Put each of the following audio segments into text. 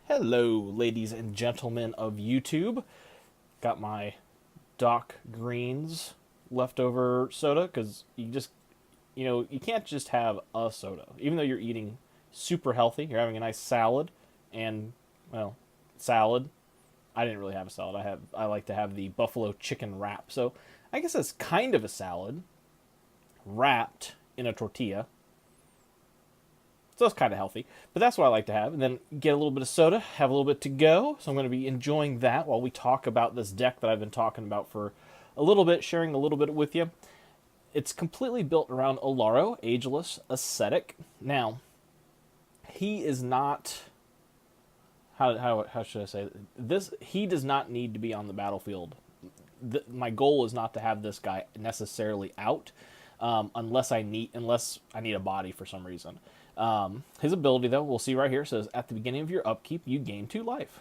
Hello, ladies and gentlemen of YouTube. Got my Doc Greens leftover soda because you can't just have a soda. Even though you're eating super healthy, you're having a nice salad, and well, salad. I didn't really have a salad. I like to have the buffalo chicken wrap. So I guess it's kind of a salad wrapped in a tortilla. So it's kind of healthy. But that's what I like to have. And then get a little bit of soda, have a little bit to go. So I'm going to be enjoying that while we talk about this deck that I've been talking about for a little bit, sharing a little bit with you. It's completely built around Oloro, Ageless Ascetic. Now, he is not... How should I say this? He does not need to be on the battlefield. My goal is not to have this guy necessarily out, unless I need a body for some reason. His ability, though, we'll see right here, says at the beginning of your upkeep, you gain 2 life.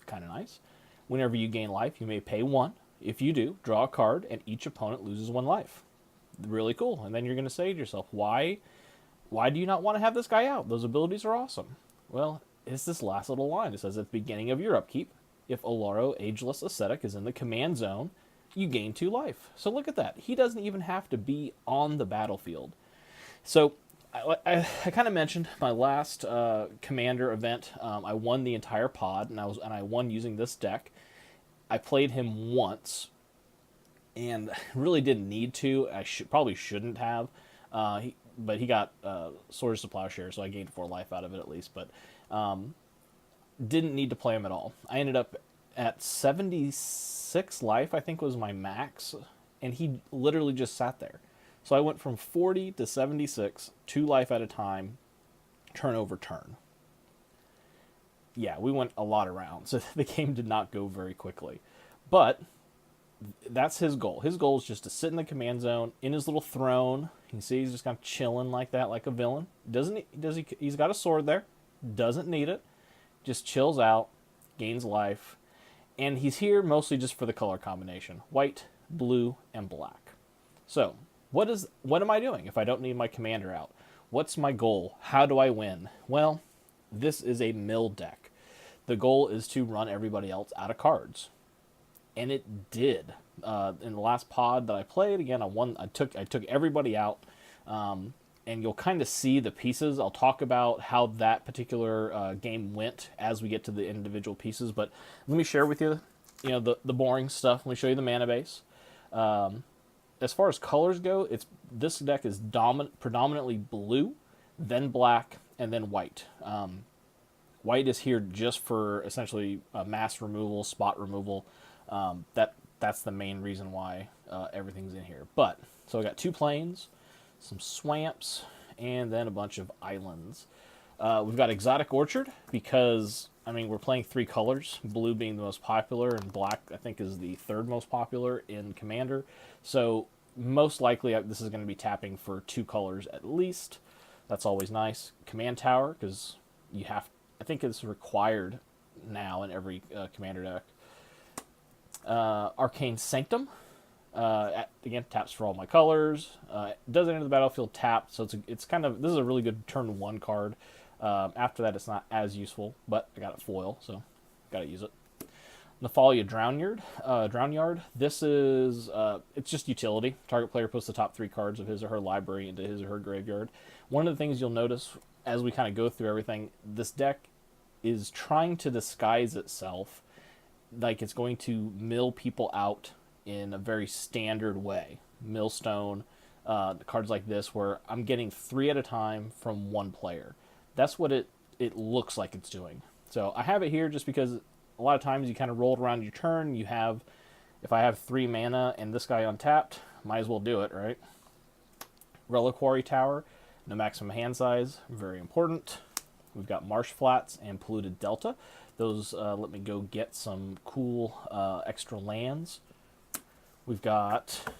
Kind of nice. Whenever you gain life, you may pay 1. If you do, draw a card, and each opponent loses 1 life. Really cool. And then you're going to say to yourself, why do you not want to have this guy out? Those abilities are awesome. Well, it's this last little line. It says at the beginning of your upkeep, if Oloro, Ageless Ascetic, is in the command zone, you gain 2 life. So look at that. He doesn't even have to be on the battlefield. So I kind of mentioned my last commander event. I won the entire pod, and I won using this deck. I played him once, and really didn't need to. I probably shouldn't have. But he got Swords to Plowshare, so I gained 4 life out of it at least. But didn't need to play him at all. I ended up at 76 life, I think was my max, and he literally just sat there. So I went from 40 to 76, 2 life at a time, turn over turn. Yeah, we went a lot of rounds, so the game did not go very quickly. But that's his goal. His goal is just to sit in the command zone, in his little throne. You can see he's just kind of chilling like that, like a villain. He's got a sword there. Doesn't need it. Just chills out, gains life. And he's here mostly just for the color combination. White, blue, and black. So, what am I doing if I don't need my commander out? What's my goal? How do I win? Well, this is a mill deck. The goal is to run everybody else out of cards. And it did. In the last pod that I played, again, I won. I took everybody out, and you'll kind of see the pieces. I'll talk about how that particular game went as we get to the individual pieces. But let me share with you, the boring stuff. Let me show you the mana base. As far as colors go, this deck is predominantly blue, then black, and then white. White is here just for essentially mass removal, spot removal. That's the main reason why everything's in here. But so I got 2 plains, some swamps, and then a bunch of islands. We've got Exotic Orchard because we're playing 3 colors, blue being the most popular, and black I think is the 3rd most popular in Commander. So most likely this is going to be tapping for 2 colors at least. That's always nice. Command Tower because I think it's required now in every Commander deck. Arcane Sanctum, again, taps for all my colors. Doesn't enter the battlefield tapped, so this is a really good turn 1 card. After that, it's not as useful, but I got it foil, so gotta use it. Nephalia Drownyard. This is it's just utility. Target player puts the top 3 cards of his or her library into his or her graveyard. One of the things you'll notice as we kind of go through everything, this deck is trying to disguise itself like it's going to mill people out in a very standard way. Millstone, cards like this where I'm getting 3 at a time from 1 player. That's what it looks like it's doing. So I have it here just because a lot of times you kind of roll around your turn. If I have 3 mana and this guy untapped, might as well do it, right? Reliquary Tower, no maximum hand size, very important. We've got Marsh Flats and Polluted Delta. Those let me go get some cool extra lands. We've got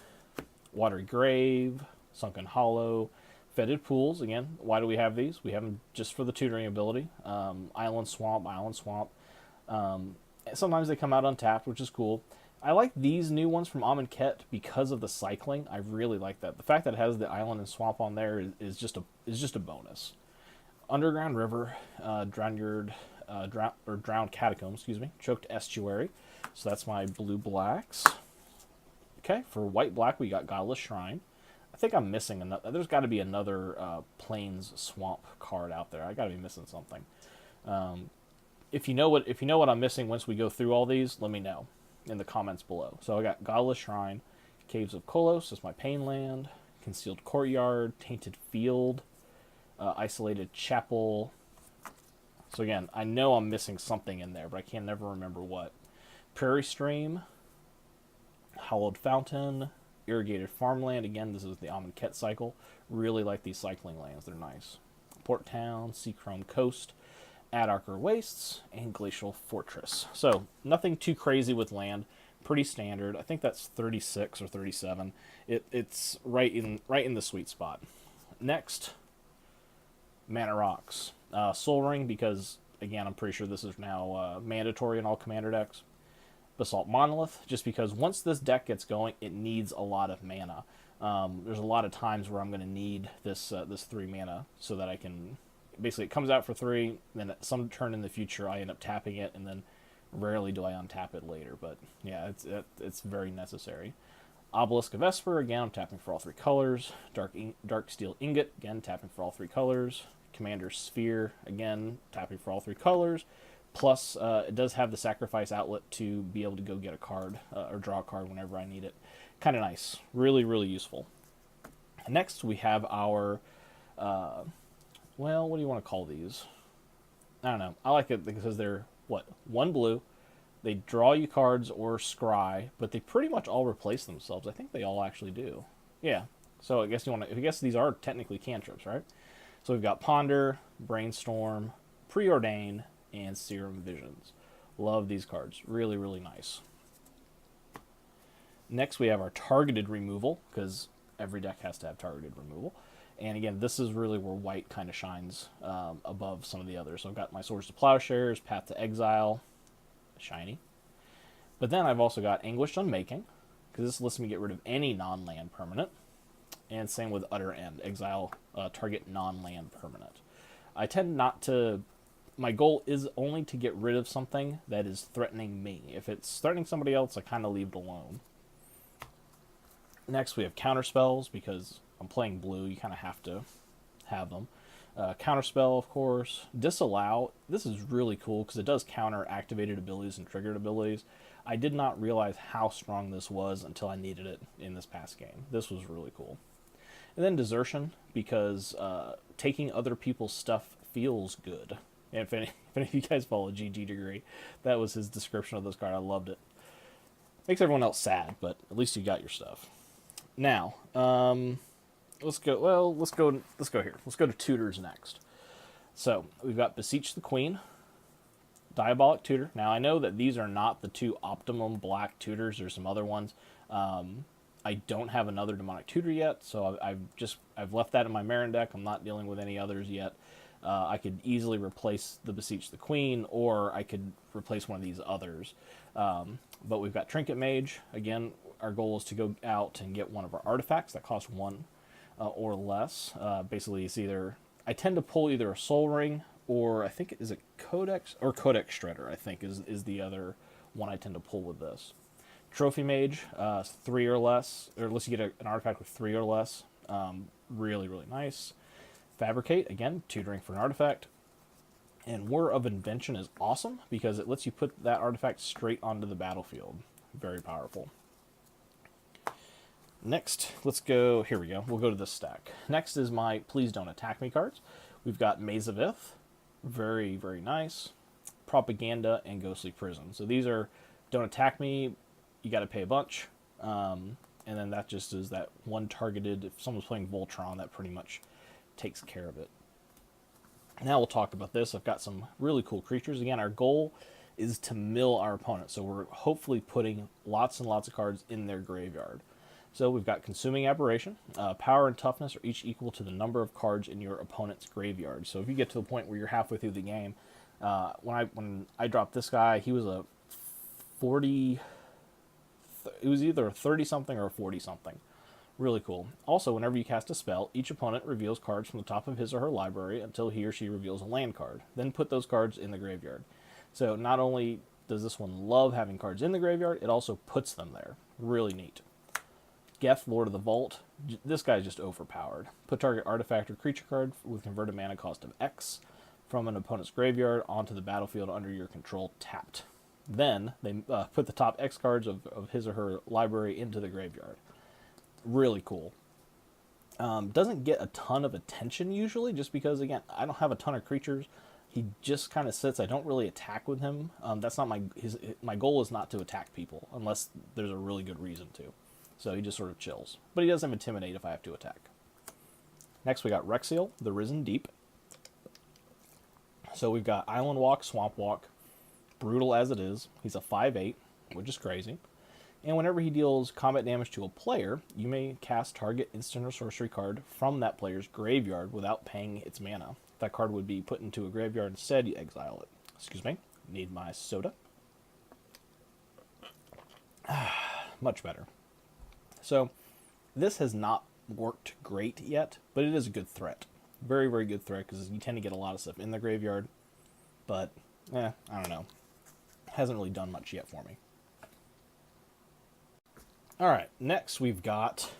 Watery Grave, Sunken Hollow, Fetid Pools. Again, why do we have these? We have them just for the tutoring ability. Island Swamp. Sometimes they come out untapped, which is cool. I like these new ones from Amonkhet because of the cycling. I really like that. The fact that it has the island and swamp on there is just a bonus. Underground River, Drowned Catacomb, excuse me, Choked Estuary. So that's my blue-blacks. Okay, for white-black, we got Godless Shrine. I think I'm missing another. There's got to be another Plains Swamp card out there. I got to be missing something. If you know what I'm missing once we go through all these, let me know in the comments below. So I got Godless Shrine, Caves of Kolos is my Pain Land, Concealed Courtyard, Tainted Field, Isolated Chapel. So again, I know I'm missing something in there, but I can never remember what. Prairie Stream, Hallowed Fountain, Irrigated Farmland. Again, this is the Amonkhet cycle. Really like these cycling lands. They're nice. Port Town, Seachrome Coast, Adarker Wastes, and Glacial Fortress. So nothing too crazy with land. Pretty standard. I think that's 36 or 37. It's right in the sweet spot. Next, Mana Rocks. Soul Ring, because again, I'm pretty sure this is now mandatory in all commander decks. Basalt Monolith, just because once this deck gets going, it needs a lot of mana. There's a lot of times where I'm going to need this 3 mana so that I can... Basically, it comes out for 3, then at some turn in the future, I end up tapping it, and then rarely do I untap it later. But yeah, it's very necessary. Obelisk of Esper, again, I'm tapping for all 3 colors. Dark Steel Ingot, again, tapping for all 3 colors. Commander Sphere, again, tapping for all 3 colors. Plus, it does have the sacrifice outlet to be able to go get a card or draw a card whenever I need it. Kind of nice. Really, really useful. Next, we have our... well, what do you want to call these? I don't know. I like it because they're, 1 blue. They draw you cards or scry, but they pretty much all replace themselves. I think they all actually do. Yeah. So I guess I guess these are technically cantrips, right? So we've got Ponder, Brainstorm, Preordain, and Serum Visions. Love these cards. Really, really nice. Next, we have our targeted removal, because every deck has to have targeted removal. And again, this is really where white kind of shines above some of the others. So I've got my Swords to Plowshares, Path to Exile, shiny. But then I've also got Anguished Unmaking, because this lets me get rid of any non-land permanent. And same with Utter End, exile target non-land permanent. I tend not to... My goal is only to get rid of something that is threatening me. If it's threatening somebody else, I kind of leave it alone. Next, we have Counterspells, because I'm playing blue, you kind of have to have them. Counterspell, of course. Disallow. This is really cool because it does counter activated abilities and triggered abilities. I did not realize how strong this was until I needed it in this past game. This was really cool. And then Desertion, because taking other people's stuff feels good. And if any of you guys follow GG Degree, that was his description of this card. I loved it. Makes everyone else sad, but at least you got your stuff. Now, let's go. Well, let's go here. Let's go to tutors next. So we've got Beseech the Queen, Diabolic Tutor. Now I know that these are not the 2 optimum black tutors. There's some other ones. I don't have another Demonic Tutor yet, so I've left that in my Marin deck. I'm not dealing with any others yet. I could easily replace the Beseech the Queen, or I could replace one of these others. But we've got Trinket Mage. Again, our goal is to go out and get one of our artifacts that costs 1 or less. Basically, it's either... I tend to pull either a Soul Ring, or I think, is it Codex? Or Codex Shredder, I think, is the other one I tend to pull with this. Trophy Mage, 3 or less, or unless you get an artifact with 3 or less. Really, really nice. Fabricate, again, tutoring for an artifact. And War of Invention is awesome because it lets you put that artifact straight onto the battlefield. Very powerful. Next, let's go, here we go, we'll go to this stack. Next is my Please Don't Attack Me cards. We've got Maze of Ith, very, very nice. Propaganda and Ghostly Prison. So these are, don't attack me, you got to pay a bunch. And then that just is that one targeted, if someone's playing Voltron, that pretty much takes care of it. Now we'll talk about this. I've got some really cool creatures. Again, our goal is to mill our opponent. So we're hopefully putting lots and lots of cards in their graveyard. So we've got Consuming Aberration. Power and Toughness are each equal to the number of cards in your opponent's graveyard. So if you get to the point where you're halfway through the game, when I dropped this guy, he was a 40... It was either a 30-something or a 40-something. Really cool. Also, whenever you cast a spell, each opponent reveals cards from the top of his or her library until he or she reveals a land card. Then put those cards in the graveyard. So not only does this one love having cards in the graveyard, it also puts them there. Really neat. Geth, Lord of the Vault. This guy's just overpowered. Put target artifact or creature card with converted mana cost of X from an opponent's graveyard onto the battlefield under your control tapped. Then they put the top X cards of his or her library into the graveyard. Really cool. Doesn't get a ton of attention usually, just because, again, I don't have a ton of creatures. He just kind of sits. I don't really attack with him. That's not my goal is not to attack people unless there's a really good reason to. So he just sort of chills. But he doesn't intimidate if I have to attack. Next we got Rexiel, the Risen Deep. So we've got Island Walk, Swamp Walk, brutal as it is. He's a 5/8, which is crazy. And whenever he deals combat damage to a player, you may cast target instant or sorcery card from that player's graveyard without paying its mana. If that card would be put into a graveyard instead, you exile it. Excuse me, need my soda. Much better. So, this has not worked great yet, but it is a good threat. Very, very good threat, because you tend to get a lot of stuff in the graveyard. But, I don't know. Hasn't really done much yet for me. Alright, next we've got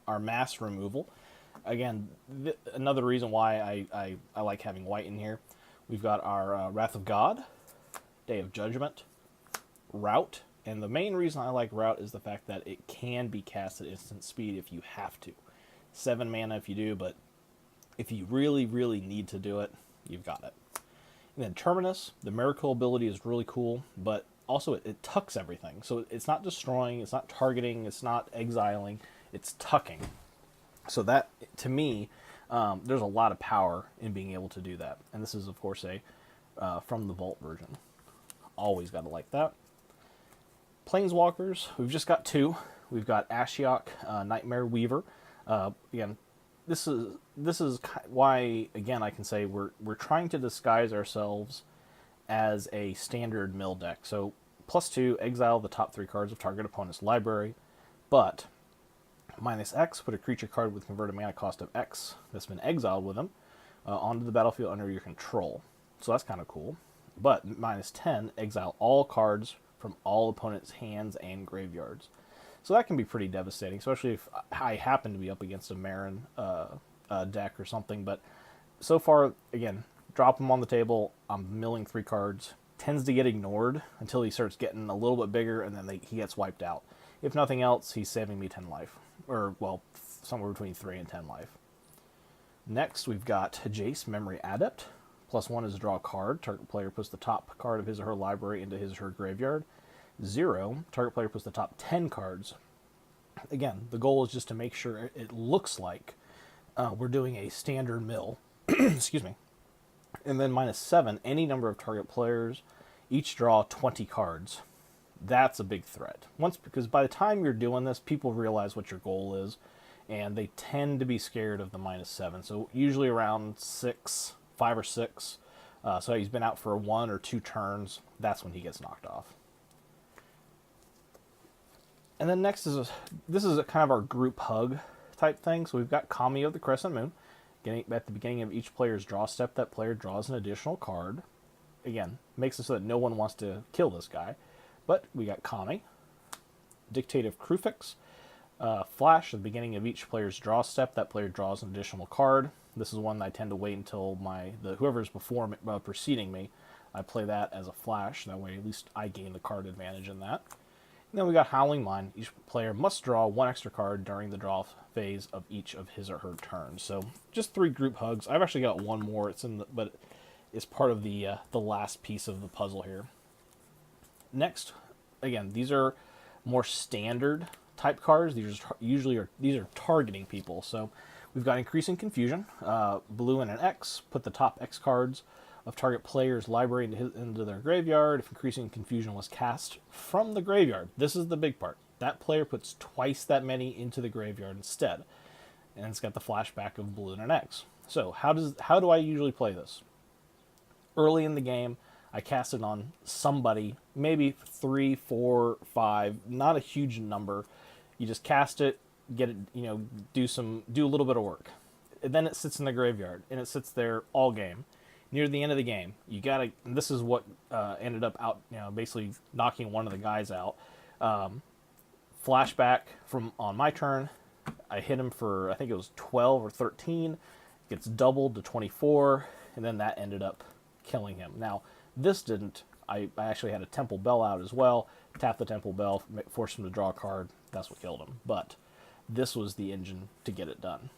our mass removal. Again, another reason why I like having white in here. We've got our Wrath of God, Day of Judgment, Rout, and the main reason I like Rout is the fact that it can be cast at instant speed if you have to. 7 mana if you do, but if you really, really need to do it, you've got it. And then Terminus, the Miracle ability is really cool, but also it tucks everything. So it's not destroying, it's not targeting, it's not exiling, it's tucking. So that, to me, there's a lot of power in being able to do that. And this is, of course, a from the Vault version. Always got to like that. Planeswalkers, we've just got 2. We've got Ashiok, Nightmare Weaver. Again, this is why, again, I can say we're trying to disguise ourselves as a standard mill deck. So, +2, exile the top 3 cards of target opponent's library, but -X, put a creature card with converted mana cost of X that's been exiled with them onto the battlefield under your control. So that's kind of cool. But -10, exile all cards from all opponents' hands and graveyards. So that can be pretty devastating, especially if I happen to be up against a Marin deck or something. But so far, again, drop him on the table. I'm milling 3 cards. Tends to get ignored until he starts getting a little bit bigger, and then he gets wiped out. If nothing else, he's saving me 10 life. Or, well, somewhere between 3 and 10 life. Next, we've got Jace, Memory Adept. +1 is to draw a card. Target player puts the top card of his or her library into his or her graveyard. 0, target player puts the top 10 cards. Again, the goal is just to make sure it looks like we're doing a standard mill. Excuse me. And then -7, any number of target players each draw 20 cards. That's a big threat. Because by the time you're doing this, people realize what your goal is, and they tend to be scared of the -7. So usually around 5 or 6. So he's been out for 1 or 2 turns. That's when he gets knocked off. And then next this is kind of our group hug type thing. So we've got Kami of the Crescent Moon. At the beginning of each player's draw step, that player draws an additional card. Again, makes it so that no one wants to kill this guy. But we got Kami. Dictative Crufix. Flash, at the beginning of each player's draw step, that player draws an additional card. This is one that I tend to wait until whoever's preceding me, I play that as a flash. That way at least I gain the card advantage in that. And then we got Howling Mine. Each player must draw 1 extra card during the draw phase of each of his or her turns. So just 3 group hugs. I've actually got 1 more. But it's part of the last piece of the puzzle here. Next, again, these are more standard type cards. These are targeting people. So we've got Increasing Confusion, blue and an X. Put the top X cards of target player's library into their graveyard. If Increasing Confusion was cast from the graveyard, this is the big part. That player puts twice that many into the graveyard instead, and it's got the flashback of blue and an X. So how do I usually play this? Early in the game, I cast it on somebody, maybe 3, 4, 5, not a huge number. You just cast it, get it, do a little bit of work. And then it sits in the graveyard, and it sits there all game. Near the end of the game, you gotta. And this is what ended up out, basically knocking one of the guys out. Flashback from on my turn, I hit him for, I think it was 12 or 13. Gets doubled to 24, and then that ended up killing him. Now, this didn't. I actually had a Temple Bell out as well. Tap the Temple Bell, force him to draw a card. That's what killed him. But this was the engine to get it done.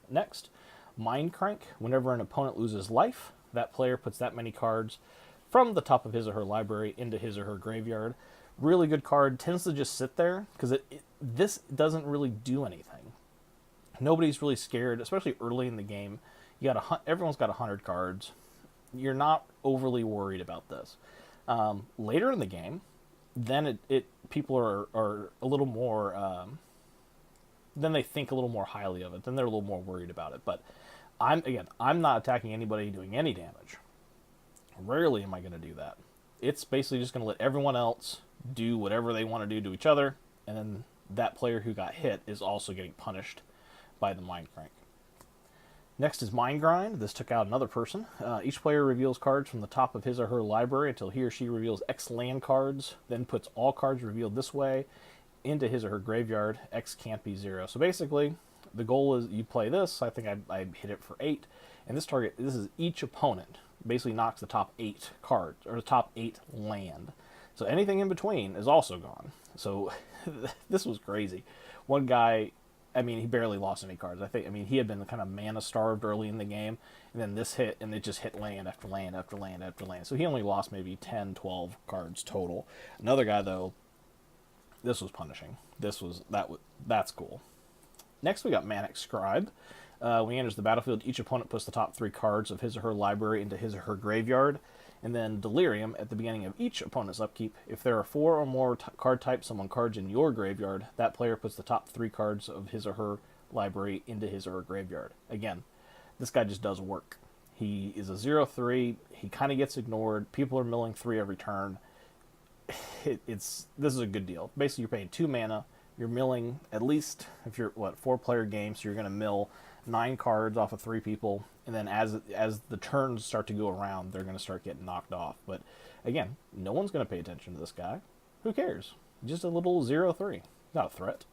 Next, Mind Crank. Whenever an opponent loses life, that player puts that many cards from the top of his or her library into his or her graveyard. Really good card. Tends to just sit there because this doesn't really do anything. Nobody's really scared, especially early in the game. Everyone's got 100 cards. You're not overly worried about this. Later in the game, then people are a little more. Then they think a little more highly of it. Then they're a little more worried about it. But I'm not attacking anybody doing any damage. Rarely am I going to do that. It's basically just going to let everyone else do whatever they want to do to each other, and then that player who got hit is also getting punished by the Mind Crank. Next is Mind Grind. This took out another person. Each player reveals cards from the top of his or her library until he or she reveals X land cards, then puts all cards revealed this way into his or her graveyard. X can't be 0. So basically, the goal is you play this. I think I hit it for 8. And this is each opponent basically knocks the top 8 cards, or the top 8 land. So anything in between is also gone. So this was crazy. One guy, he barely lost any cards. He had been kind of mana starved early in the game, and then this hit, and it just hit land after land after land after land. So he only lost maybe 10, 12 cards total. Another guy, though, this was punishing. That's cool. Next, we got Manic Scribe. When he enters the battlefield, each opponent puts the top 3 cards of his or her library into his or her graveyard. And then Delirium at the beginning of each opponent's upkeep. If there are 4 or more card types among cards in your graveyard, that player puts the top 3 cards of his or her library into his or her graveyard. Again, this guy just does work. He is a 0/3. He kind of gets ignored. People are milling 3 every turn. This is a good deal. Basically, you're paying 2 mana. You're milling at least, if you're 4-player game, so you're going to mill 9 cards off of 3 people, and then as the turns start to go around, they're going to start getting knocked off. But again, no one's going to pay attention to this guy. Who cares? Just a little 0/3. Not a threat.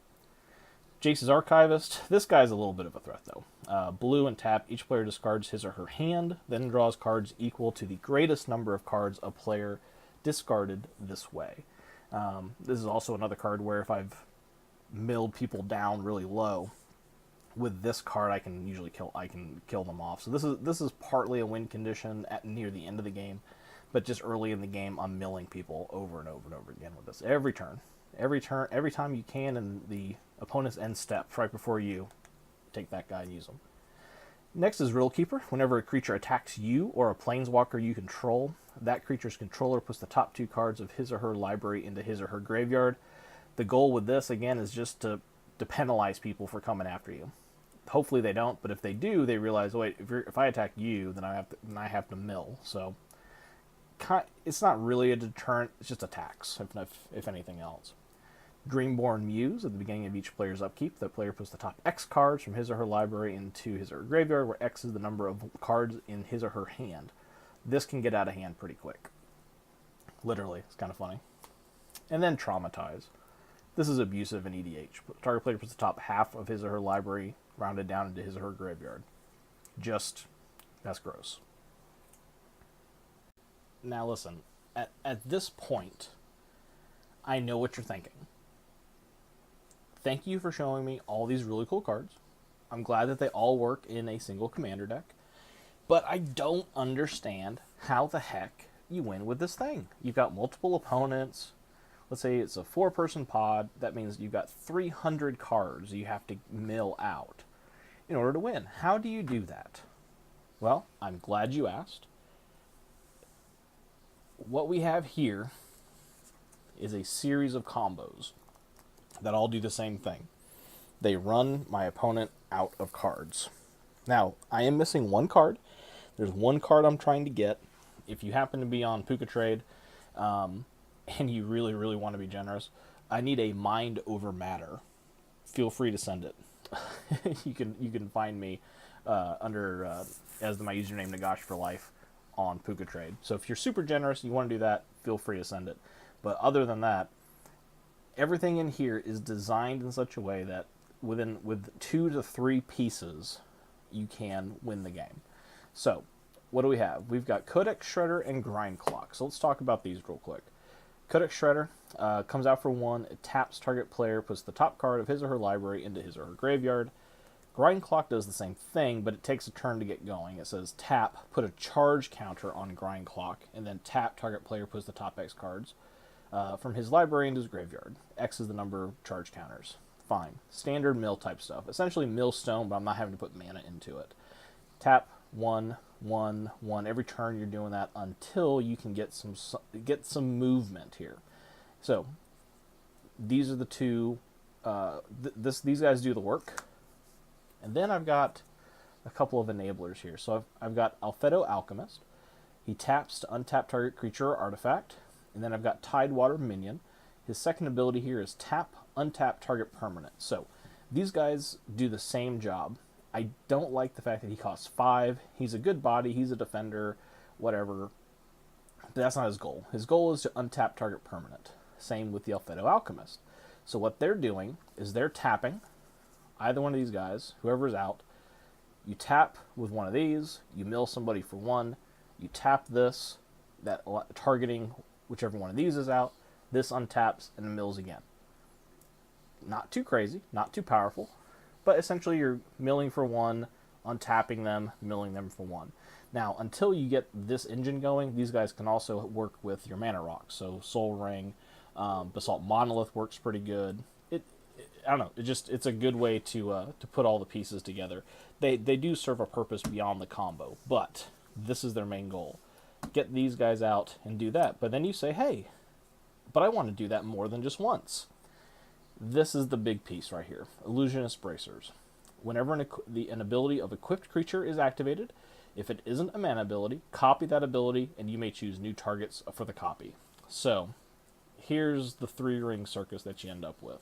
Jace's Archivist. This guy's a little bit of a threat, though. Blue and tap. Each player discards his or her hand, then draws cards equal to the greatest number of cards a player discarded this way. This is also another card where if I've milled people down really low, with this card I can usually kill them off. So this is partly a win condition near the end of the game, but just early in the game I'm milling people over and over and over again with this. Every time you can in the opponent's end step, right before you take that guy and use him. Next is Riddle Keeper. Whenever a creature attacks you or a planeswalker you control, that creature's controller puts the top 2 cards of his or her library into his or her graveyard. The goal with this, again, is just to penalize people for coming after you. Hopefully they don't, but if they do, they realize, wait, if I attack you, then I have to mill. So it's not really a deterrent; it's just a tax, if anything else. Dreamborn Muse. At the beginning of each player's upkeep, the player puts the top X cards from his or her library into his or her graveyard, where X is the number of cards in his or her hand. This can get out of hand pretty quick. Literally, it's kind of funny. And then Traumatize. This is abusive in EDH. Target player puts the top half of his or her library rounded down into his or her graveyard. That's gross. Now listen, at this point, I know what you're thinking. Thank you for showing me all these really cool cards. I'm glad that they all work in a single commander deck. But I don't understand how the heck you win with this thing. You've got multiple opponents. Let's say it's a 4-person pod. That means you've got 300 cards you have to mill out in order to win. How do you do that? Well, I'm glad you asked. What we have here is a series of combos that all do the same thing. They run my opponent out of cards. Now, I am missing 1 card. There's 1 card I'm trying to get. If you happen to be on Puka Trade, and you really, really want to be generous, I need a Mind Over Matter feel free to send it. You can find me under as my username Nagash for life on Puka Trade. So if you're super generous and you want to do that, feel free to send it. But other than that, everything in here is designed in such a way that with 2 to 3 pieces, you can win the game. So what do we have? We've got Codex Shredder and Grind Clock. So let's talk about these real quick. Codex Shredder comes out for 1. It taps target player, puts the top card of his or her library into his or her graveyard. Grind Clock does the same thing, but it takes a turn to get going. It says tap, put a charge counter on Grind Clock, and then tap, target player puts the top X cards from his library into his graveyard. X is the number of charge counters. Fine. Standard mill type stuff. Essentially millstone, but I'm not having to put mana into it. Tap 1, 1, 1. Every turn you're doing that until you can get some movement here. So these are the two. These guys do the work. And then I've got a couple of enablers here. So I've got Alphedo Alchemist. He taps to untap target creature or artifact. And then I've got Tidewater Minion. His second ability here is tap, untap target permanent. So these guys do the same job. I don't like the fact that he costs 5. He's a good body. He's a defender, whatever. But that's not his goal. His goal is to untap target permanent. Same with the Alphedo Alchemist. So what they're doing is they're tapping either one of these guys, whoever's out. You tap with one of these. You mill somebody for 1. You tap this, that targeting whichever one of these is out. This untaps and mills again. Not too crazy, not too powerful, but essentially you're milling for 1, untapping them, milling them for 1. Now, until you get this engine going, these guys can also work with your mana rocks. So Soul Ring, Basalt Monolith works pretty good. I don't know. It's a good way to put all the pieces together. They do serve a purpose beyond the combo, but this is their main goal. Get these guys out and do that. But then you say, hey, but I want to do that more than just once. This is the big piece right here. Illusionists Bracers. Whenever an ability of equipped creature is activated, if it isn't a mana ability, copy that ability, and you may choose new targets for the copy. So here's the 3-ring circus that you end up with.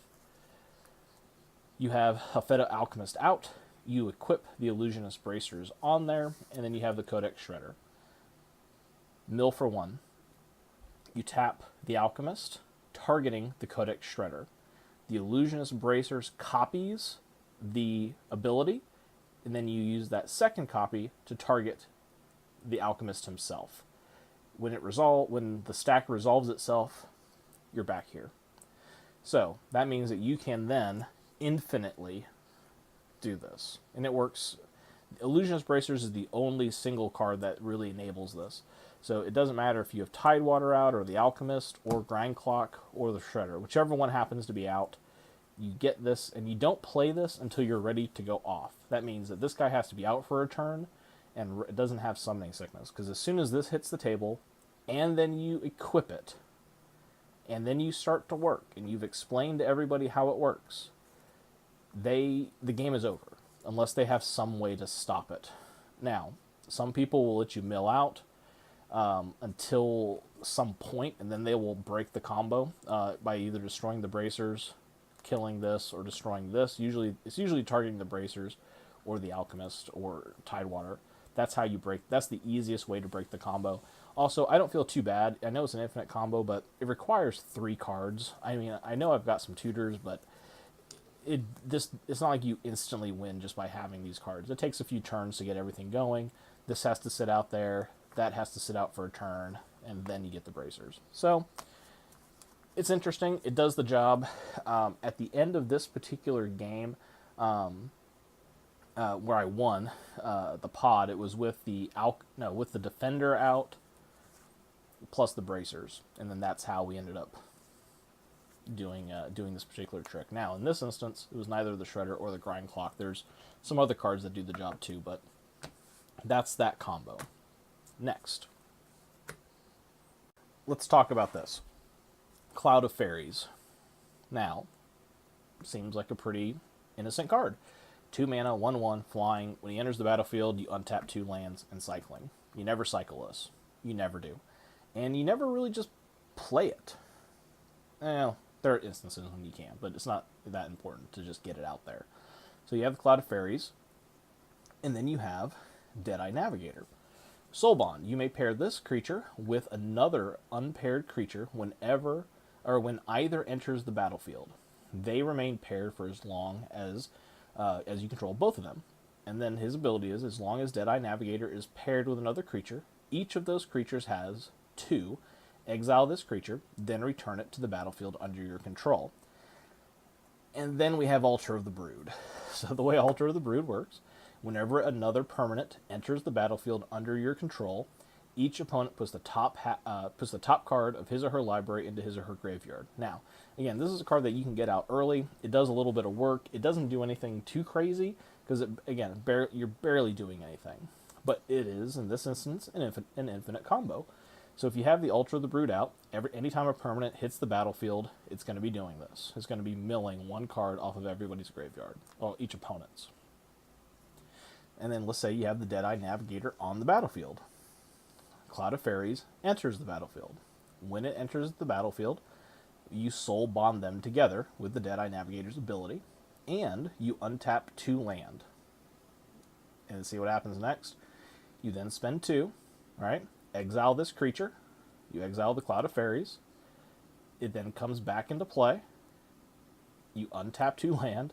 You have Alphedo Alchemist out, you equip the Illusionist Bracers on there, and then you have the Codex Shredder. Mill for 1. You tap the Alchemist, targeting the Codex Shredder. The Illusionist Bracers copies the ability, and then you use that second copy to target the Alchemist himself. When the stack resolves itself, you're back here. So that means that you can then infinitely do this, and it works. Illusionist Bracers is the only single card that really enables this. So it doesn't matter if you have Tidewater out, or the Alchemist, or Grind Clock, or the Shredder. Whichever one happens to be out, you get this, and you don't play this until you're ready to go off. That means that this guy has to be out for a turn, and it doesn't have Summoning Sickness. Because as soon as this hits the table, and then you equip it, and then you start to work, and you've explained to everybody how it works, the game is over, unless they have some way to stop it. Now, some people will let you mill out until some point, and then they will break the combo by either destroying the bracers, killing this, or destroying this. It's usually targeting the bracers or the Alchemist or Tidewater. That's how you break. That's the easiest way to break the combo. Also, I don't feel too bad. I know it's an infinite combo, but it requires 3 cards. I mean, I know I've got some tutors, but it's not like you instantly win just by having these cards. It takes a few turns to get everything going. This has to sit out there. That has to sit out for a turn, and then you get the bracers. So it's interesting. It does the job. At the end of this particular game, where I won the pod, it was with the defender out plus the bracers, and then that's how we ended up doing this particular trick. Now, in this instance, it was neither the Shredder or the Grind Clock. There's some other cards that do the job too, but that's that combo. Next, let's talk about this. Cloud of Fairies. Now, seems like a pretty innocent card. 2 mana, 1/1, flying. When he enters the battlefield, you untap 2 lands and cycling. You never cycle this. You never do. And you never really just play it. Well, There are instances when you can, but it's not that important to just get it out there. So you have the Cloud of Fairies, and then you have Deadeye Navigator. Soul Bond. You may pair this creature with another unpaired creature whenever or when either enters the battlefield. They remain paired for as long as you control both of them. And then his ability is, as long as Deadeye Navigator is paired with another creature, each of those creatures has 2. Exile this creature, then return it to the battlefield under your control. And then we have Altar of the Brood. So the way Altar of the Brood works, whenever another permanent enters the battlefield under your control, each opponent puts the top card of his or her library into his or her graveyard. Now, again, this is a card that you can get out early. It does a little bit of work. It doesn't do anything too crazy, because, you're barely doing anything. But it is, in this instance, an infinite combo. So if you have the Altar of the Brood out, anytime a permanent hits the battlefield, it's going to be doing this. It's going to be milling 1 card off of everybody's graveyard, or each opponent's. And then let's say you have the Deadeye Navigator on the battlefield. Cloud of Fairies enters the battlefield. When it enters the battlefield, you soul bond them together with the Deadeye Navigator's ability, and you untap 2 land. And see what happens next. You then spend 2, right? Exile this creature. You exile the Cloud of Fairies. It then comes back into play. You untap 2 land.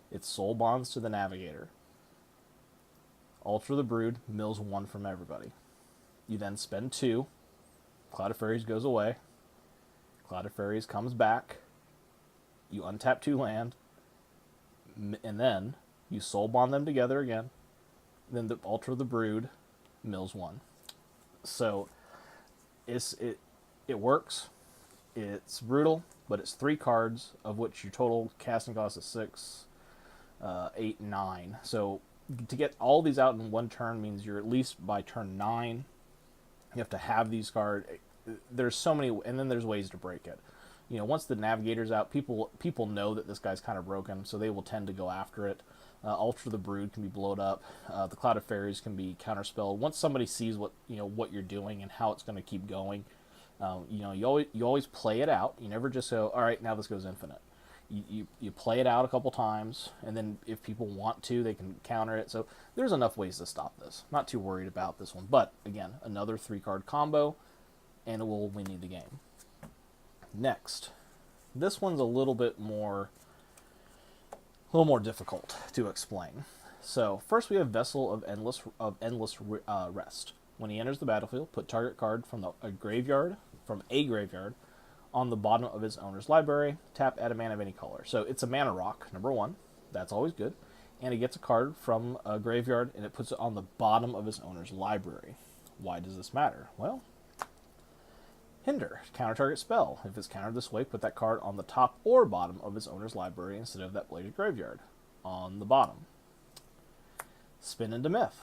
It soul bonds to the Navigator. Altar of the Brood mills 1 from everybody. You then spend 2. Cloud of Fairies goes away. Cloud of Fairies comes back. You untap 2 land. And then you soul bond them together again. Then the Altar of the Brood mills 1. So it works. It's brutal, but it's 3 cards, of which your total casting cost is 6, 8, 9. So to get all these out in 1 turn means you're at least by turn 9. You have to have these cards. There's so many, and then there's ways to break it. You know, once the Navigator's out, people know that this guy's kind of broken, so they will tend to go after it. Altar of the Brood can be blown up. The Cloud of Fairies can be counterspelled. Once somebody sees what you're doing and how it's going to keep going, you always play it out. You never just go, all right, now this goes infinite. You play it out a couple times, and then if people want to, they can counter it. So there's enough ways to stop this. Not too worried about this one, but again, another 3-card combo, and it will win you the game. Next, this one's a little more difficult to explain. So first we have Vessel of Endless Rest. When he enters the battlefield, put target card from a graveyard on the bottom of its owner's library. Tap, add a mana of any color. So it's a mana rock, number 1. That's always good. And it gets a card from a graveyard, and it puts it on the bottom of its owner's library. Why does this matter? Well, Hinder, counter target spell. If it's countered this way, put that card on the top or bottom of its owner's library instead of that player's graveyard, on the bottom. Spin into Myth.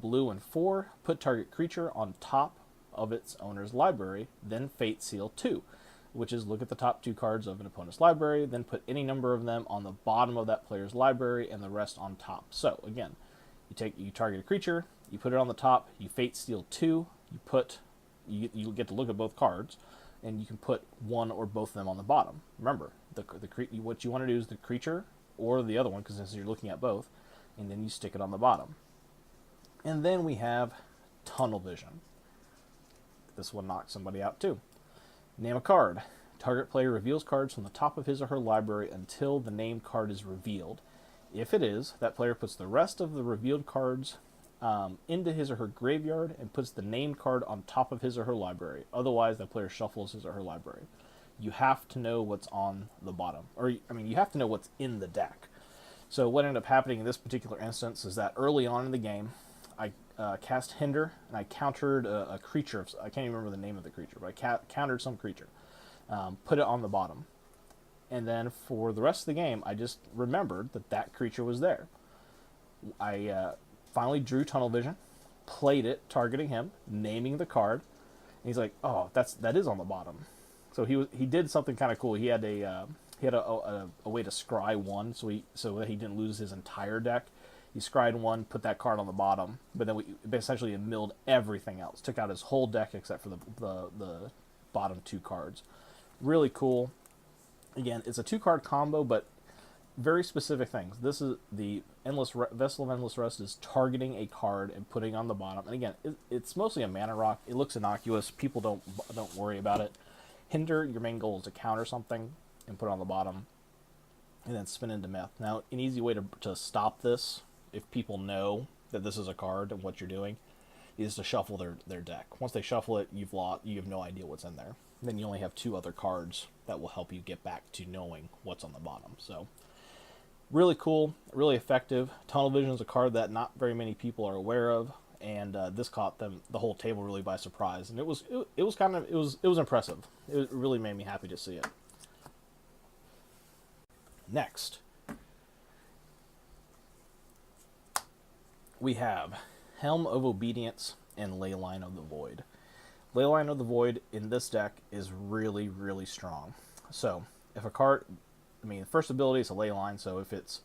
Blue and 4, put target creature on top of its owner's library, then Fate Seal 2, which is look at the top 2 cards of an opponent's library, then put any number of them on the bottom of that player's library and the rest on top. So again, you target a creature, you put it on the top, you Fate Seal 2, you get to look at both cards, and you can put one or both of them on the bottom. Remember, what you want to do is the creature or the other one, because since you're looking at both, and then you stick it on the bottom. And then we have Tunnel Vision. This one knocks somebody out too. Name a card. Target player reveals cards from the top of his or her library until the named card is revealed. If it is, that player puts the rest of the revealed cards into his or her graveyard and puts the named card on top of his or her library. Otherwise, that player shuffles his or her library. You have to know what's on the bottom. You have to know what's in the deck. So what ended up happening in this particular instance is that early on in the game, I cast Hinder, and I countered a creature. I can't even remember the name of the creature, but I countered some creature. Put it on the bottom. And then for the rest of the game, I just remembered that creature was there. I finally drew Tunnel Vision, played it, targeting him, naming the card, and he's like, "Oh, that is on the bottom." So he did something kind of cool. He had a way to scry 1, so that he didn't lose his entire deck. He scried 1, put that card on the bottom, but then we essentially milled everything else. Took out his whole deck except for the bottom 2 cards. Really cool. Again, it's a 2-card combo, but very specific things. This is the Vessel of Endless Rest is targeting a card and putting on the bottom. And again, it's mostly a mana rock. It looks innocuous. People don't worry about it. Hinder, your main goal is to counter something and put it on the bottom, and then spin into Myth. Now, an easy way to stop this, if people know that this is a card and what you're doing, is to shuffle their deck. Once they shuffle it, you have no idea what's in there. Then you only have 2 other cards that will help you get back to knowing what's on the bottom. So, really cool, really effective. Tunnel Vision is a card that not very many people are aware of, and this caught the whole table really by surprise. And it was impressive. It really made me happy to see it. Next, we have Helm of Obedience and Leyline of the Void. Leyline of the Void in this deck is really, really strong. So, if a card, first ability is a Leyline, so if it's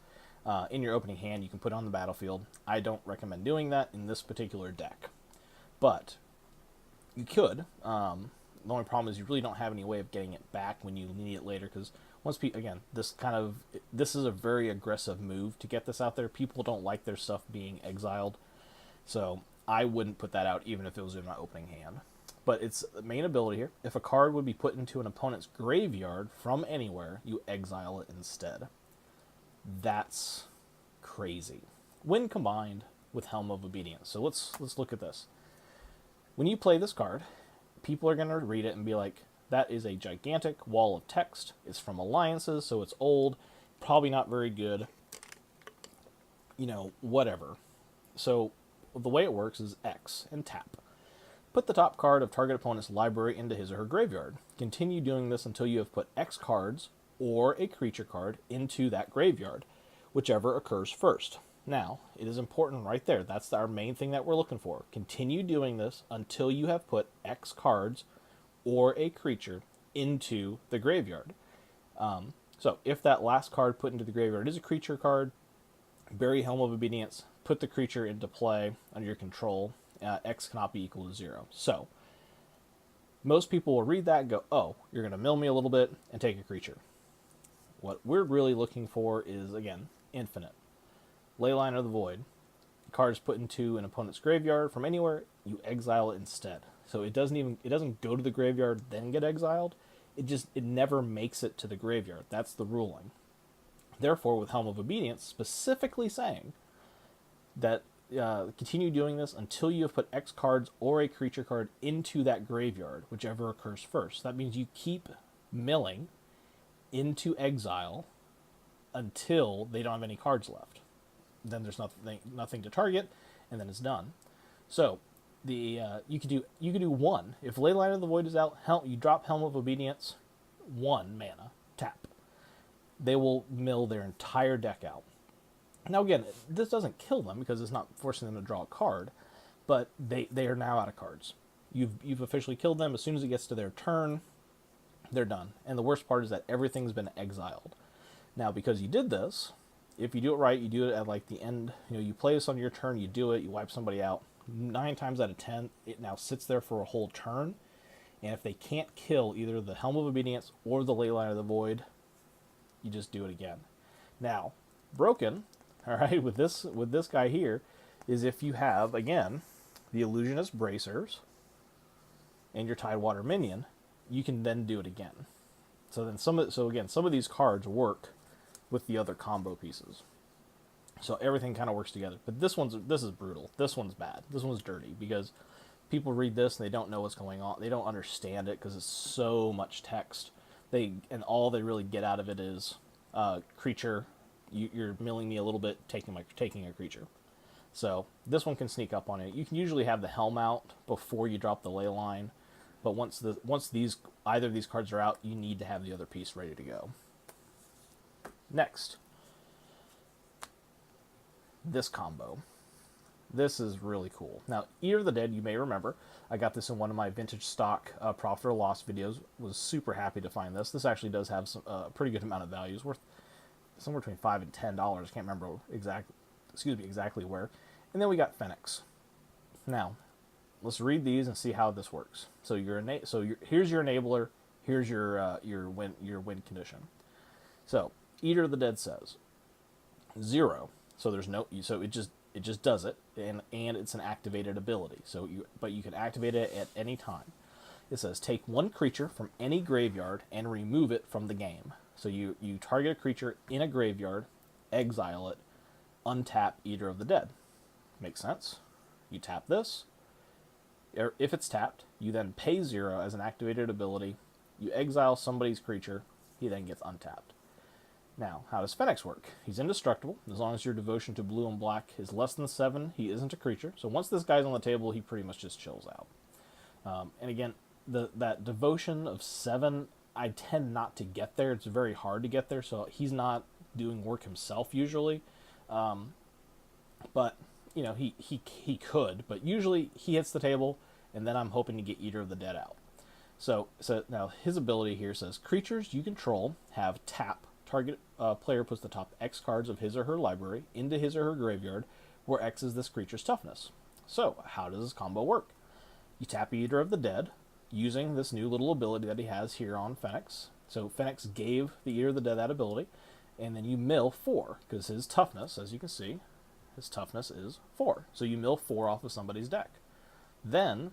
in your opening hand, you can put it on the battlefield. I don't recommend doing that in this particular deck, but you could. The only problem is you really don't have any way of getting it back when you need it later, because again, this is a very aggressive move to get this out there. People don't like their stuff being exiled, so I wouldn't put that out even if it was in my opening hand. But its main ability here, if a card would be put into an opponent's graveyard from anywhere, you exile it instead. That's crazy when combined with Helm of Obedience. So let's look at this. When you play this card, people are going to read it and be like, that is a gigantic wall of text. It's from Alliances, so it's old, probably not very good, whatever. So the way it works is X and tap. Put the top card of target opponent's library into his or her graveyard. Continue doing this until you have put X cards or a creature card into that graveyard, whichever occurs first. Now, it is important right there. That's our main thing that we're looking for. Continue doing this until you have put X cards or a creature into the graveyard. So if that last card put into the graveyard is a creature card, bury Helm of Obedience, put the creature into play under your control. X cannot be equal to 0. So, most people will read that and go, oh, you're going to mill me a little bit and take a creature. What we're really looking for is, again, infinite. Leyline of the Void. The card is put into an opponent's graveyard from anywhere, you exile it instead. So it doesn't go to the graveyard then get exiled. It never makes it to the graveyard. That's the ruling. Therefore, with Helm of Obedience, specifically saying that continue doing this until you have put X cards or a creature card into that graveyard, whichever occurs first. That means you keep milling into exile until they don't have any cards left. Then there's nothing to target, and then it's done. So you could do 1. If Leyline of the Void is out, you drop Helm of Obedience, 1 mana, tap. They will mill their entire deck out. Now again, this doesn't kill them because it's not forcing them to draw a card, but they are now out of cards. You've officially killed them. As soon as it gets to their turn, they're done. And the worst part is that everything's been exiled. Now, because you did this, if you do it right, you do it at like the end. You play this on your turn, you do it, you wipe somebody out. 9 times out of 10, it now sits there for a whole turn. And if they can't kill either the Helm of Obedience or the Leyline of the Void, you just do it again. Now, broken, all right, with this guy here, is if you have, again, the Illusionists Bracers and your Tidewater minion, you can then do it again. So some of these cards work with the other combo pieces. So everything kind of works together. But this is brutal. This one's bad. This one's dirty because people read this and they don't know what's going on. They don't understand it because it's so much text. And all they really get out of it is creature. You're milling me a little bit, taking a creature. So this one can sneak up on it. You can usually have the Helm out before you drop the ley line, but once either of these cards are out, you need to have the other piece ready to go. Next, this combo. This is really cool. Now, Eater of the Dead, you may remember, I got this in one of my vintage stock profit or loss videos. Was super happy to find this. This actually does have some pretty good amount of value. It's worth somewhere between $5 and $10. I can't remember exactly where. And then we got Phoenix. Now, let's read these and see how this works. So here's your enabler. Here's your win condition. So, Eater of the Dead says 0. So there's no, so it just does it, and it's an activated ability. So but you can activate it at any time. It says take one creature from any graveyard and remove it from the game. So you target a creature in a graveyard, exile it, untap Eater of the Dead. Makes sense? You tap this. If it's tapped, you then pay 0 as an activated ability. You exile somebody's creature. He then gets untapped. Now, how does Fenix work? He's indestructible. As long as your devotion to blue and black is less than 7, he isn't a creature. So once this guy's on the table, he pretty much just chills out. And again, that devotion of 7, I tend not to get there. It's very hard to get there, so he's not doing work himself usually. But, you know, he could. But usually he hits the table, and then I'm hoping to get Eater of the Dead out. So now his ability here says, creatures you control have tap. Target player puts the top X cards of his or her library into his or her graveyard, where X is this creature's toughness. So, how does this combo work? You tap Eater of the Dead, using this new little ability that he has here on Fenix. So, Fenix gave the Eater of the Dead that ability, and then you mill 4, because his toughness, as you can see, his toughness is 4. So, you mill 4 off of somebody's deck. Then,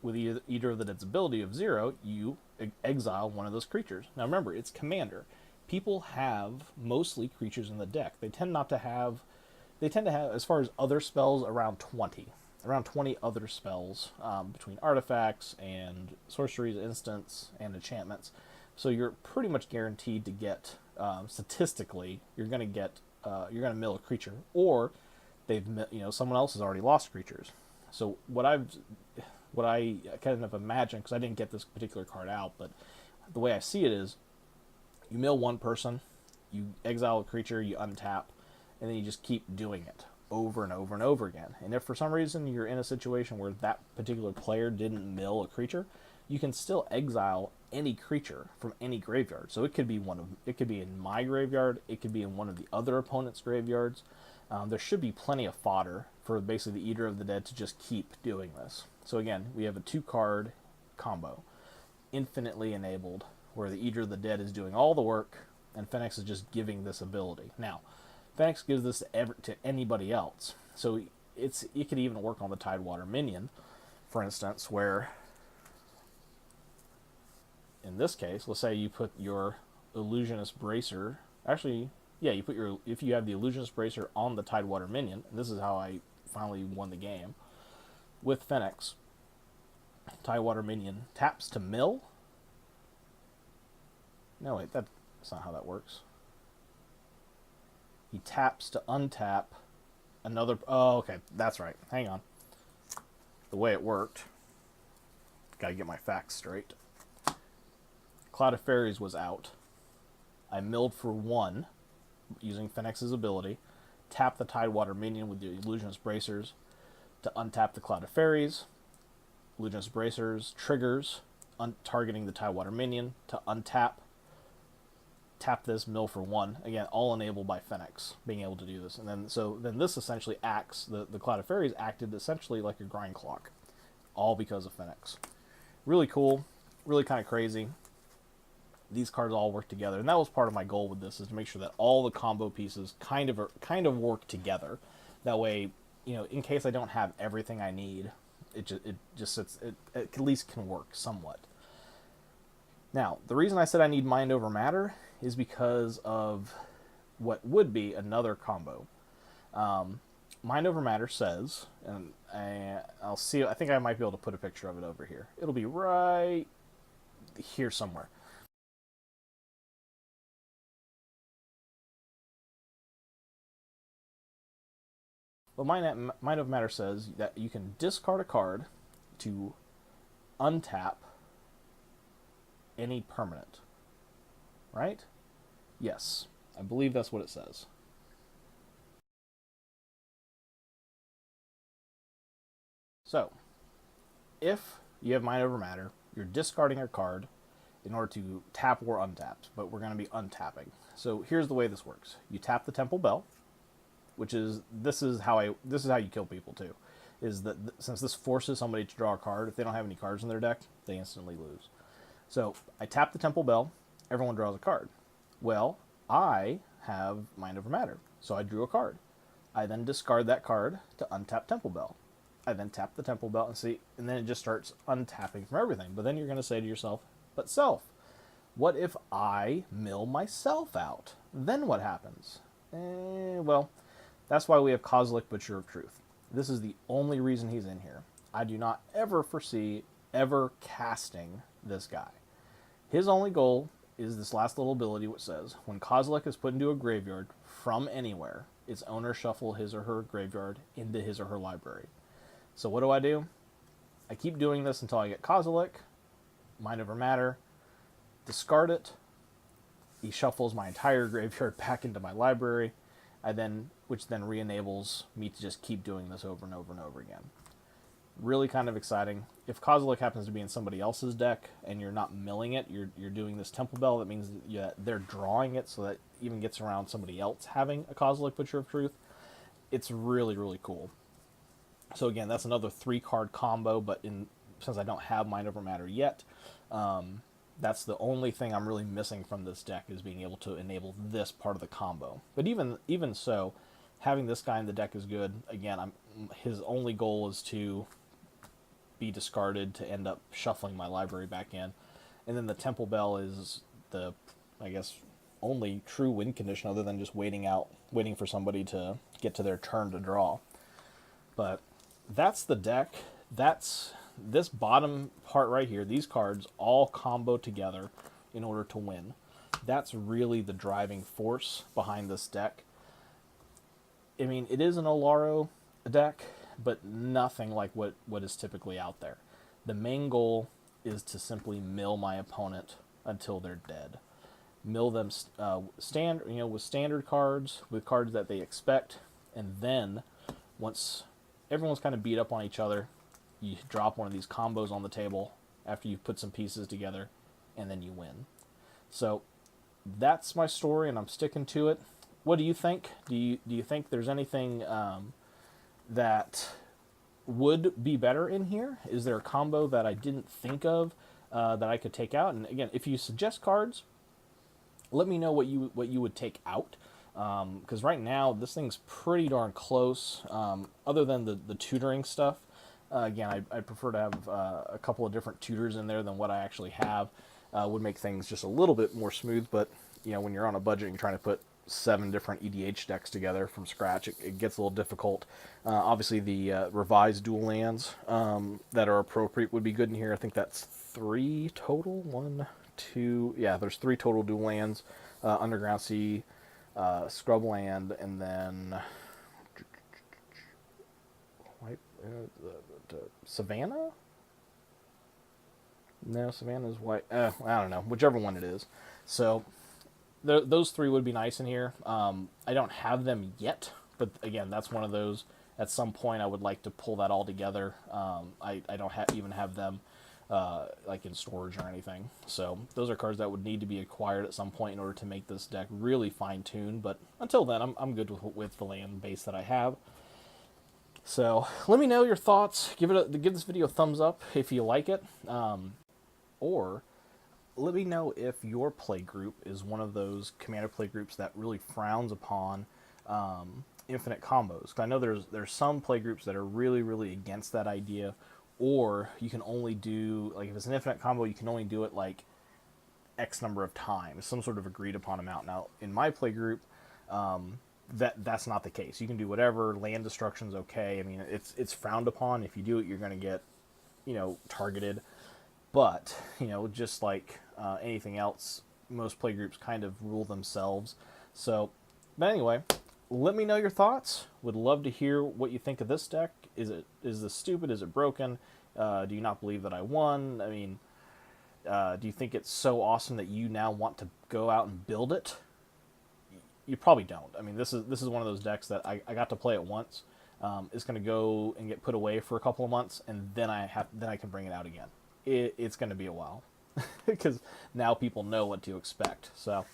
with Eater of the Dead's ability of 0, you exile one of those creatures. Now, remember, it's Commander. People have mostly creatures in the deck. They tend to have, as far as other spells, around 20 other spells, between artifacts and sorceries, instants, and enchantments. So you're pretty much guaranteed to get, statistically, you're going to mill a creature, or someone else has already lost creatures. So what I kind of imagine, because I didn't get this particular card out, but the way I see it is, you mill one person, you exile a creature, you untap, and then you just keep doing it over and over and over again. And if for some reason you're in a situation where that particular player didn't mill a creature, you can still exile any creature from any graveyard. So it could be in my graveyard, it could be in one of the other opponent's graveyards. There should be plenty of fodder for basically the Eater of the Dead to just keep doing this. So again, we have a 2-card combo, infinitely enabled, where the Eater of the Dead is doing all the work, and Fenix is just giving this ability. Now, Fenix gives this to anybody else. So it could even work on the Tidewater minion, for instance, where, in this case, let's say you put your Illusionist Bracer, actually, yeah, if you have the Illusionist Bracer on the Tidewater minion, and this is how I finally won the game, with Fenix, Tidewater minion taps to mill. No, wait, that's not how that works. He taps to untap another... Oh, okay, that's right. Hang on. The way it worked... Gotta get my facts straight. Cloud of Fairies was out. I milled for 1, using Fenix's ability. Tap the Tidewater minion with the Illusionist Bracers to untap the Cloud of Fairies. Illusionist Bracers triggers, targeting the Tidewater minion to untap. Tap this, mill for 1. Again, all enabled by Fenix being able to do this. And then this essentially acts, the Cloud of Fairies acted essentially like a grind clock, all because of Fenix. Really cool, really kind of crazy. These cards all work together, and that was part of my goal with this, is to make sure that all the combo pieces kind of work together. That way, in case I don't have everything I need, it at least can work somewhat. Now, the reason I said I need Mind Over Matter is because of what would be another combo. Mind Over Matter says, and I'll see, I think I might be able to put a picture of it over here. It'll be right here somewhere. But Mind Over Matter says that you can discard a card to untap any permanent. Right? Yes. I believe that's what it says. So, if you have Mind Over Matter, you're discarding a card in order to tap or untap, but we're going to be untapping. So here's the way this works. You tap the Temple Bell, which is, this is how you kill people too, is that since this forces somebody to draw a card, if they don't have any cards in their deck, they instantly lose. So I tap the Temple Bell, everyone draws a card. Well, I have Mind Over Matter, so I drew a card. I then discard that card to untap Temple Bell. I then tap the Temple Bell and see, and then it just starts untapping from everything. But then you're going to say to yourself, but self, what if I mill myself out? Then what happens? Well, that's why we have Kozilek, Butcher of Truth. This is the only reason he's in here. I do not ever foresee ever casting this guy. His only goal is this last little ability which says, when Kozilek is put into a graveyard from anywhere, its owner shuffle his or her graveyard into his or her library. So what do? I keep doing this until I get Kozilek, Mind Over Matter, discard it. He shuffles my entire graveyard back into my library, which then re-enables me to just keep doing this over and over and over again. Really kind of exciting. If Kozilek happens to be in somebody else's deck and you're not milling it, you're doing this Temple Bell, that means that they're drawing it so that even gets around somebody else having a Kozilek Butcher of Truth. It's really, really cool. So again, that's another 3-card combo, but since I don't have Mind Over Matter yet, that's the only thing I'm really missing from this deck, is being able to enable this part of the combo. But even so, having this guy in the deck is good. Again, his only goal is to be discarded to end up shuffling my library back in. And then the Temple Bell is the, I guess, only true win condition other than just waiting for somebody to get to their turn to draw. But that's the deck. That's this bottom part right here. These cards all combo together in order to win. That's really the driving force behind this deck. I mean, it is an Oloro deck, but nothing like what is typically out there. The main goal is to simply mill my opponent until they're dead. Mill them with standard cards, with cards that they expect, and then once everyone's kind of beat up on each other, you drop one of these combos on the table after you've put some pieces together, and then you win. So that's my story, and I'm sticking to it. What do you think? Do you think there's anything that would be better in here? Is there a combo that I didn't think of that I could take out? And again, if you suggest cards, let me know what you would take out. Because right now this thing's pretty darn close. Other than the tutoring stuff, again, I prefer to have a couple of different tutors in there than what I actually have. Would make things just a little bit more smooth. But when you're on a budget and you're trying to put 7 different EDH decks together from scratch, it gets a little difficult. Obviously, the revised dual lands that are appropriate would be good in here. I think that's 3 total. 1, 2, yeah, there's 3 total dual lands. Underground Sea, Scrubland, and then Savannah? No, Savannah's white. I don't know. Whichever one it is. So those 3 would be nice in here. I don't have them yet, but again, that's one of those. At some point, I would like to pull that all together. I don't even have them like in storage or anything. So those are cards that would need to be acquired at some point in order to make this deck really fine-tuned. But until then, I'm good with the land base that I have. So let me know your thoughts. Give this video a thumbs up if you like it, or let me know if your play group is one of those Commander play groups that really frowns upon infinite combos. 'Cause I know there's some play groups that are really, really against that idea, or you can only do, like, if it's an infinite combo, you can only do it like X number of times, some sort of agreed upon amount. Now, in my play group, that's not the case. You can do whatever. Land destruction's okay. I mean, it's frowned upon. If you do it, you're going to get, targeted. But, just like anything else, most play groups kind of rule themselves. So, but anyway, let me know your thoughts. Would love to hear what you think of this deck. Is this stupid? Is it broken? Do you not believe that I won? I mean, do you think it's so awesome that you now want to go out and build it? You probably don't. I mean, this is one of those decks that I got to play it once. It's going to go and get put away for a couple of months, and then I can bring it out again. It's going to be a while because now people know what to expect. So,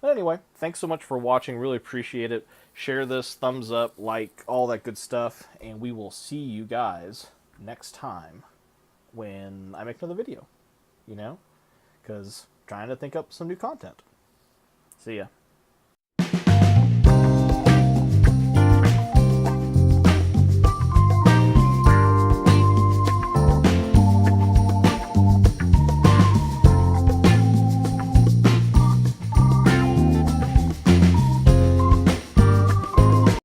but anyway, thanks so much for watching. Really appreciate it. Share this, thumbs up, like, all that good stuff, and we will see you guys next time when I make another video. Because trying to think up some new content. See ya.